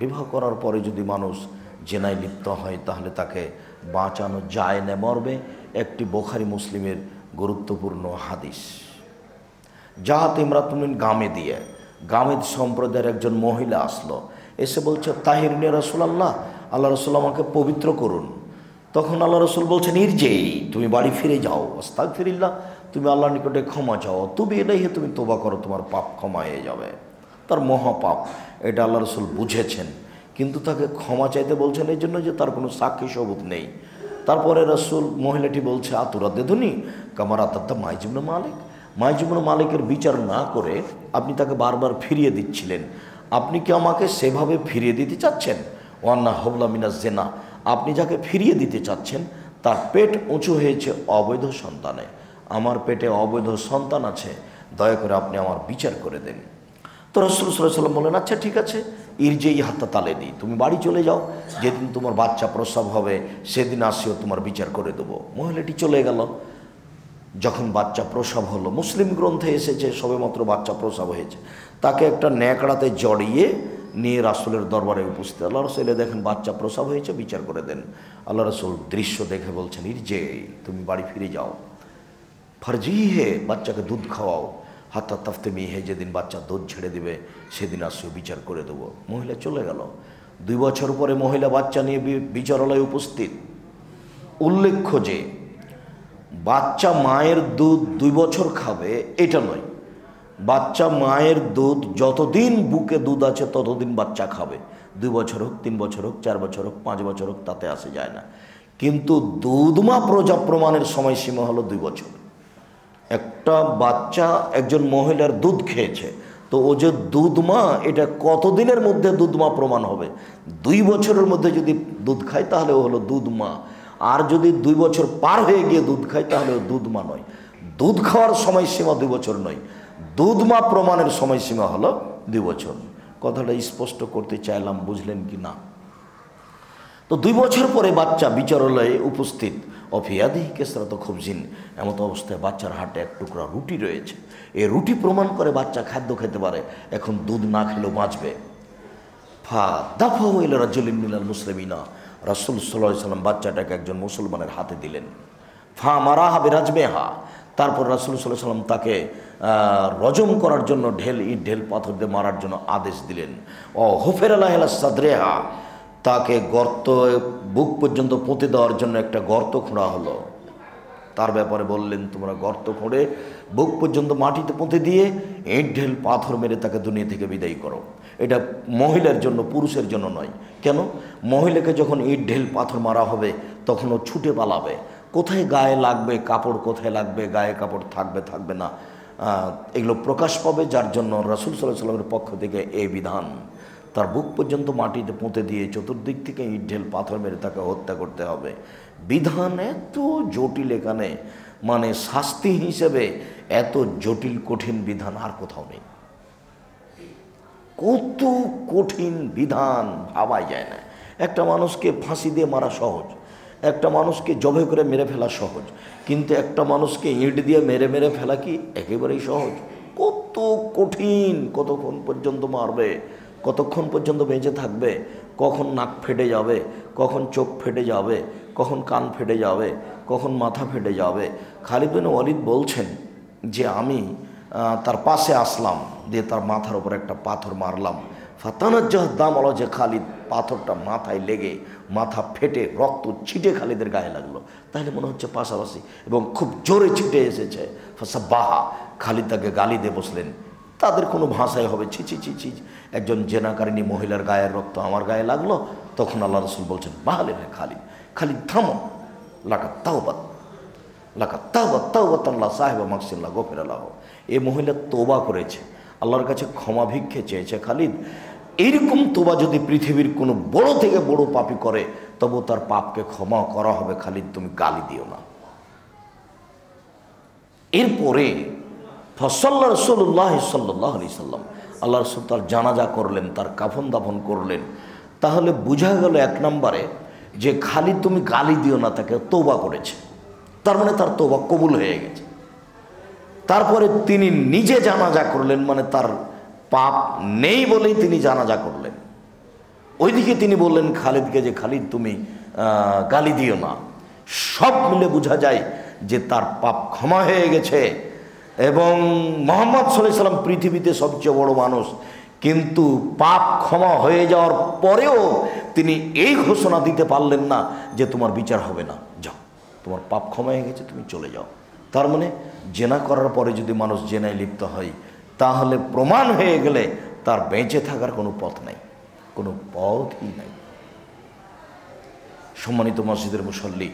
বিবাহ করার পরে যদি মানুষ জেনায় লিপ্ত হয় তাহলে তাকে বাঁচানো যায় না, মর্মে একটি বুখারী মুসলিমের গুরুত্বপূর্ণ হাদিস। জাহাত ইমরাতুন গামেদিয়া, গামেদ সম্প্রদায়ের একজন মহিলা আসলো, এসে বলছে তাহিরিনী রাসূলুল্লাহ, আল্লাহ রসুল আমাকে পবিত্র করুন। তখন আল্লাহ রসুল বলছেন ইরজিই, তুমি বাড়ি ফিরে যাও, আস্তাগফিরিল্লাহ, তুমি আল্লাহর নিকটে ক্ষমা চাও, তুবি ইলাইহি, তুমি তওবা করো, তোমার পাপ ক্ষমা হয়ে যাবে। তার মহাপাপ, এটা আল্লাহ রসুল বুঝেছেন, কিন্তু তাকে ক্ষমা চাইতে বলছেন এই জন্য যে তার কোনো সাক্ষী সবুত নেই। তারপরে রসুল মহিলাটি বলছে আতুরাদ্দেদুনি কামার আতাত্তা মাইজ ইবনে মালিক, মাইজ ইবনে মালিকের বিচার না করে আপনি তাকে বারবার ফিরিয়ে দিচ্ছিলেন, আপনি কি আমাকে সেভাবে ফিরিয়ে দিতে চাচ্ছেন? ওয়ান্না হবলা মিনাজ জেনা, আপনি যাকে ফিরিয়ে দিতে চাচ্ছেন তার পেট উঁচু হয়েছে অবৈধ সন্তানে, আমার পেটে অবৈধ সন্তান আছে, দয়া করে আপনি আমার বিচার করে দেন। তো রাসূল সাল্লাল্লাহু আলাইহি ওয়াসাল্লাম বললেন আচ্ছা ঠিক আছে, ইরজিই হাত্তা তালেদি, তুমি বাড়ি চলে যাও, যেদিন তোমার বাচ্চা প্রসব হবে সেদিন আসিও, তোমার বিচার করে দেবো। মহিলাটি চলে গেল। যখন বাচ্চা প্রসব হলো, মুসলিম গ্রন্থে এসেছে সবেমাত্র বাচ্চা প্রসব হয়েছে, তাকে একটা ন্যাকড়াতে জড়িয়ে নিয়ে রাসূলের দরবারে উপস্থিত। আল্লাহ রসুল দেখেন বাচ্চা প্রসব হয়েছে, বিচার করে দেন। আল্লাহ রসুল দৃশ্য দেখে বলছেন ইরজিই, তুমি বাড়ি ফিরে যাও, ফারজিহে, বাচ্চাকে দুধ খাওয়াও, হাত্তা তাফতেমিহে, যেদিন বাচ্চা দুধ ছেড়ে দিবে সেদিন আসিও, বিচার করে দেবো। মহিলা চলে গেল। 2 বছর পরে মহিলা বাচ্চা নিয়ে বিচারালয়ে উপস্থিত। উল্লেখ্য যে বাচ্চা মায়ের দুধ 2 বছর খাবে এটা নয়, বাচ্চা মায়ের দুধ যতদিন বুকে দুধ আছে ততদিন বাচ্চা খাবে, 2 বছর হোক, 3 বছর হোক, 4 বছর হোক, 5 বছর হোক, তাতে আসে যায় না। কিন্তু দুধমা প্রজা প্রমাণের সময়সীমা হলো 2 বছর। একটা বাচ্চা একজন মহিলার দুধ খেয়েছে, তো ও যে দুধমা, এটা কতদিনের মধ্যে দুধমা প্রমাণ হবে? 2 বছরের মধ্যে যদি দুধ খায় তাহলে ও হলো দুধমা, আর যদি 2 বছর পার হয়ে গিয়ে দুধ খায় তাহলে ও দুধমা নয়। দুধ খাওয়ার সময়সীমা 2 বছর নয়, দুধমা প্রমাণের সময়সীমা হলো 2 বছর। কথাটা স্পষ্ট করতে চাইলাম, বুঝলেন কি না? তো 2 বছর পরে বাচ্চা বিচারালয়ে উপস্থিত। অফিয়াদিহি কেসরাত খুবজিন, এমত অবস্থায় বাচ্চার হাতে এক টুকরা রুটি রয়েছে। এই রুটি প্রমাণ করে বাচ্চা খাদ্য খেতে পারে, এখন দুধ না খেলেও বাঁচবে। ফা দাফাহু ইলা রাজুলিন মিনাল মুসলিমিনা, রাসূল সাল্লাল্লাহু আলাইহি ওয়াসাল্লাম বাচ্চাটাকে একজন মুসলমানের হাতে দিলেন। ফা মারাহা বিরাজমেহা, তারপর রাসূল সাল্লাল্লাহু আলাইহি ওয়াসাল্লাম তাকে রজম করার জন্য ইট ঢেল পাথর দিয়ে মারার জন্য আদেশ দিলেন। ও হুফিরা লাহু ইলা সাদরিহা, তাকে গর্ত বুক পর্যন্ত পুঁতে দেওয়ার জন্য একটা গর্ত খোঁড়া হলো। তার ব্যাপারে বললেন তোমরা গর্ত খুঁড়ে বুক পর্যন্ত মাটিতে পুঁতে দিয়ে ইট ঢেল পাথর মেরে তাকে দুনিয়া থেকে বিদায় করো। এটা মহিলার জন্য, পুরুষের জন্য নয়। কেন? মহিলাকে যখন ইট ঢেল পাথর মারা হবে তখন ও ছুটে পালাবে, কোথায় গায়ে লাগবে কাপড়, কোথায় লাগবে গায়ে কাপড়, থাকবে থাকবে না, এগুলো প্রকাশ পাবে, যার জন্য রাসূল সাল্লাল্লাহু আলাইহি ওয়াসাল্লামের পক্ষ থেকে এই বিধান। তার বুক পর্যন্ত মাটিতে পুঁতে দিয়ে চতুর্দিক থেকে ইট ঢেল পাথর মেরে তাকে হত্যা করতে হবে। বিধান এত জটিল, এখানে মানে শাস্তি হিসেবে এত জটিল কঠিন বিধান আর কোথাও নেই। কত কঠিন বিধান ভাবাই যায় না। একটা মানুষকে ফাঁসি দিয়ে মারা সহজ, একটা মানুষকে জবে করে মেরে ফেলা সহজ, কিন্তু একটা মানুষকে ইট দিয়ে মেরে ফেলা কি একেবারেই সহজ? কত কঠিন। কতক্ষণ পর্যন্ত মারবে, কতক্ষণ পর্যন্ত বেঁচে থাকবে, কখন নাক ফেটে যাবে, কখন চোখ ফেটে যাবে, কখন কান ফেটে যাবে, কখন মাথা ফেটে যাবে। খালিদ বিন ওয়ালিদ বলছেন যে আমি তার পাশে আসলাম, দিয়ে তার মাথার উপর একটা পাথর মারলাম। ফাতানাজ্জাহ দাম আলো, যে খালিদ পাথরটা মাথায় লেগে মাথা ফেটে রক্ত ছিটে খালিদের গায়ে লাগলো, তাহলে মনে হচ্ছে পাশাপাশি, এবং খুব জোরে ছিটে এসেছে। ফাসাব্বাহা, খালিদ তাকে গালি দিয়ে বসলেন। তাদের কোনো ভাষায় হবে ছি ছি ছি ছি, একজন জেনাকারিনী মহিলার গায়ের রক্ত আমার গায়ে লাগলো। তখন আল্লাহ রসুল বলছেন বাহালে খালিদ, খালিদ থামো, লাকা তাওবাত, লাকা তাওবাত তাওবাতাল্লাহ সাহেবা মাকসিল্লাহ গফিরাল্লাহ। এই মহিলা তোবা করেছে, আল্লাহর কাছে ক্ষমা ভিক্ষে চেয়েছে। খালিদ, এইরকম তোবা যদি পৃথিবীর কোনো বড় থেকে বড় পাপী করে তবু তার পাপকে ক্ষমা করা হবে। খালিদ, তুমি গালি দিও না। এরপরে ফসল্লা রাসূলুল্লাহ সাল্লাল্লাহু আলাইহি সাল্লাম, আল্লাহ রাসূল তার জানাজা করলেন, তার কাফন দাফন করলেন। তাহলে বোঝা গেল 1 নম্বরে যে খালিদ তুমি গালি দিও না, তাকে তওবা করেছে, তার মানে তার তওবা কবুল হয়ে গেছে। তারপরে তিনি নিজে জানাজা করলেন, মানে তার পাপ নেই বলেই তিনি জানাজা করলেন। ওইদিকে তিনি বললেন খালিদকে যে খালিদ তুমি গালি দিও না। সব মিলে বোঝা যায় যে তার পাপ ক্ষমা হয়ে গেছে এবং মুহাম্মদ সাল্লাল্লাহু আলাইহি ওয়াসাল্লাম পৃথিবীতে সবচেয়ে বড় মানুষ, কিন্তু পাপ ক্ষমা হয়ে যাওয়ার পরেও তিনি এই ঘোষণা দিতে পারলেন না যে তোমার বিচার হবে না, যাও, তোমার পাপ ক্ষমা হয়ে গেছে, তুমি চলে যাও। তার মানে জেনা করার পরে যদি মানুষ জেনায় লিপ্ত হয় তাহলে প্রমাণ হয়ে গেলে তার বেঁচে থাকার কোনো পথ নাই, কোনো পথই নাই। সম্মানিত মসজিদের মুসল্লি,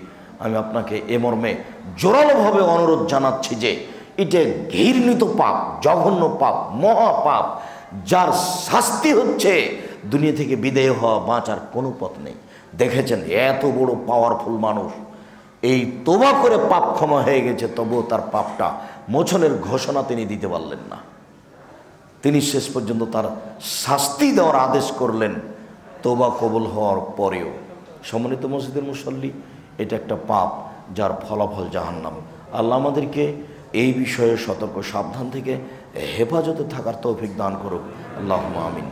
আমি আপনাকে এ মর্মে জোরালোভাবে অনুরোধ জানাচ্ছি যে এটা ঘৃণিত পাপ, জঘন্য পাপ, মহাপাপ, যার শাস্তি হচ্ছে দুনিয়া থেকে বিদেয় হওয়া, বাঁচার কোনো পথ নেই। দেখেছেন এত বড় পাওয়ারফুল মানুষ, এই তোবা করে পাপ ক্ষমা হয়ে গেছে, তবুও তার পাপটা মোচনের ঘোষণা তিনি দিতে পারলেন না। তিনি শেষ পর্যন্ত তার শাস্তি দেওয়ার আদেশ করলেন তোবা কবুল হওয়ার পরেও। সম্মানিত মসজিদের মুসল্লি, এটা একটা পাপ যার ফলাফল জাহান্নাম। আল্লাহ আমাদেরকে এই বিষয়ে সতর্ক সাবধান থেকে হেফাজতে থাকার তৌফিক দান করুক। আল্লাহুম্মা আমিন।